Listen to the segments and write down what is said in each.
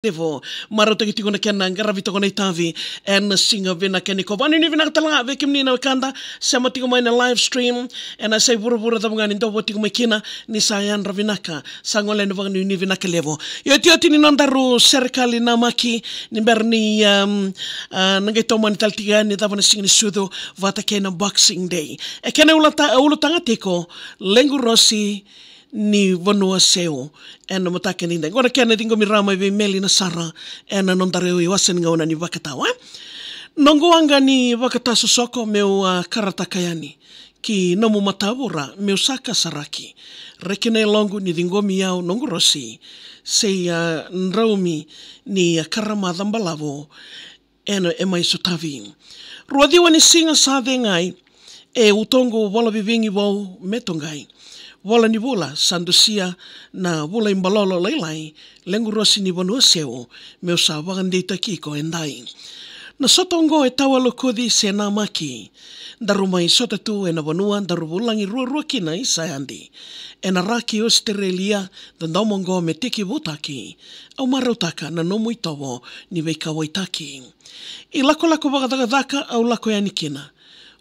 Devo maroto ki tigona kena ngaravito kona itavi and singa vina keni ko vani ni vina katala ve kimni na kanda sama tigo mai na live stream and I say vura da ngani ndo tigo mai kina ni sayan ravinaka sangole no vani ni vina levo yoti ni nondaru serikali na maki ni berni nangai tomani taltigani da vana singa ni sudo vata kena boxing day e kena ulutanga tiko lengu rosi ni vanua seu ena matake ni ndeng. Ora kena tingo mirama ve meli na sara ena nondareu I wasen ngauna ni wakatawa. Nongoanga ni wakata sosoko meu karata kayani ki nomu matawura meu saka saraki. Rekene longu ni dingomi yao nongorosi sei nraumi ni karama dhambalavo ena emai sotavi. Ruadiwa ni singa sade ngai e utongo wala vivingi wau metongai. Wala ni wula sandusia na wula imbalolo leilai lengu rosi ni vanua seu meu sa wakandita kiko endai. Na sotongo e tawa lokodi se na maki darumai sota tu e na vanua darubulangi rua kina I sayandi. E na raki Australia dan daumongo me tiki wutaki au marautaka na nomu itowo ni veika waitaki. I lako wakadakadaka au lako yanikina.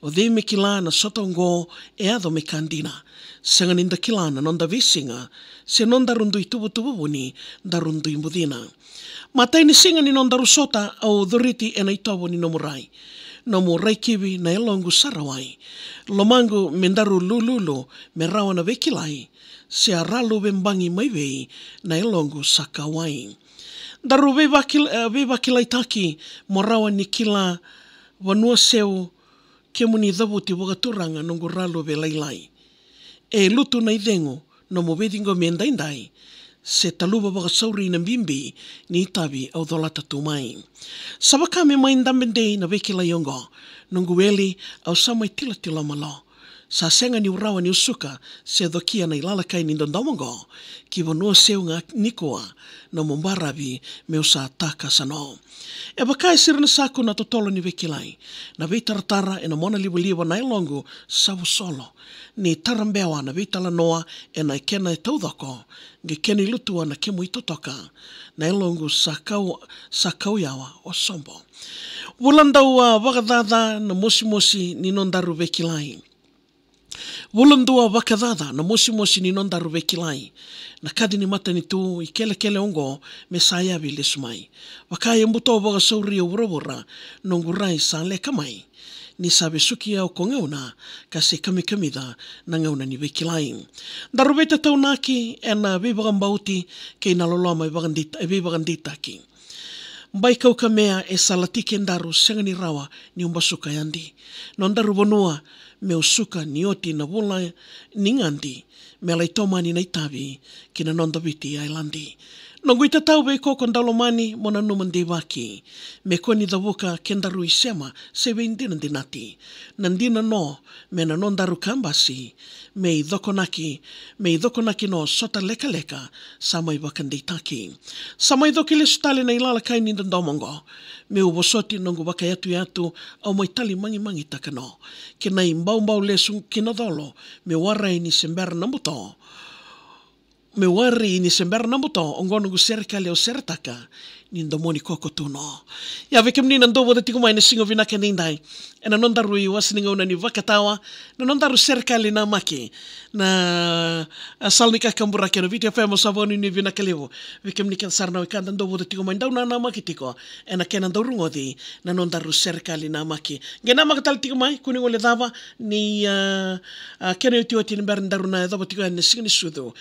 O dhe me kila na sotongo e ado me kandina. Senga ninda kilana nonda visinga, se nonda rundu I tubu wuni, da rundu I mudina. Matai ni singa ni nonda rusota au dhuriti e na itowo ni nomurai. Nomu raikiwi na elongu sarawai. Lomangu mendaru lululu me rawa na vekilai, se aralu wembangi maiwei na elongu sakawai. Daru vevakilai taki mo rawa ni kila vanua seu ke muni dhavuti wakaturanga nungu ralu ve lailai. E lutu na idhengu no mo vedingo me ndaindai se taluba wakasauri na mbimbi ni itavi au dholata tumai. Sabaka me maindambendei na vekila yongo nungu eli au samai tila malo. Sa senga ni urawa ni usuka se dhokia na ilalakai ni ndondomongo ki vanua seu nga nikoa na mumbaravi me usa taka sano. E bakai sirina saku na totolo ni vekilai na veitaratara e na mona liwa na ilongu savu solo ni tarambewa na veitala noa e na ikena e taudhoko ge keni lutua na kemu itotoka na ilongu sakau yawa o sombo. Wulandau wakadada na mosi ni nondaru vekilai. Wulandua wakadada na mosi ni nondaru vekilai. Na kadi ni mata ni tu I kele ongo me sayavi le sumai. Wakai mbuto waga sauri o wurawura nongurai sa leka mai. Ni sabe suki au kongeuna ka se kamida na ngauna ni vekilai. Darubeta taunaki e na vivagambauti ke na loloma e vivagandita ki. Mbai kauka mea e salatike ndaru senga ni rawa ni umbasuka yandi. Nondaru vonua me usuka ni oti na wula ni ngandi. Me lai tomani na itavi ki na nondaviti ailandi. Nongui tatau vei koko ndalomani mona numandi waki. Me koni dhavuka kendaru I sema se veindina dinati. Nandina no me na nondaru kambasi me I dhokonaki no sota leka samai wakanditaki. Samai dhoki le sutale na ilala kai ni ndomongo. Me uwosoti nongu wakayatu au maitali mangi takano. Kena I mbau lesu kinodholo me warai ni sembera nambuto. Me wari ni sembera nambuto ongono gu serikali o serataka ni ndomoni koko tuno. Ya veke mnina ndovo de tiku mai na singo vinaka nindai. E na nondaru I wasininga una ni wakatawa. Na nondaru serikali na maki. Na salnika kambura kena viti afemo savoni ni vinaka levo. Veke mnika sarna wikanda ndovo de tiku mai ndau na maki tiko. E na kena ndaurungo di na nondaru serikali na maki. Gena makatali tiku mai kuningo le dhava ni kena utiwati ni berandaru na dhava tiku ai na singa ni sudu.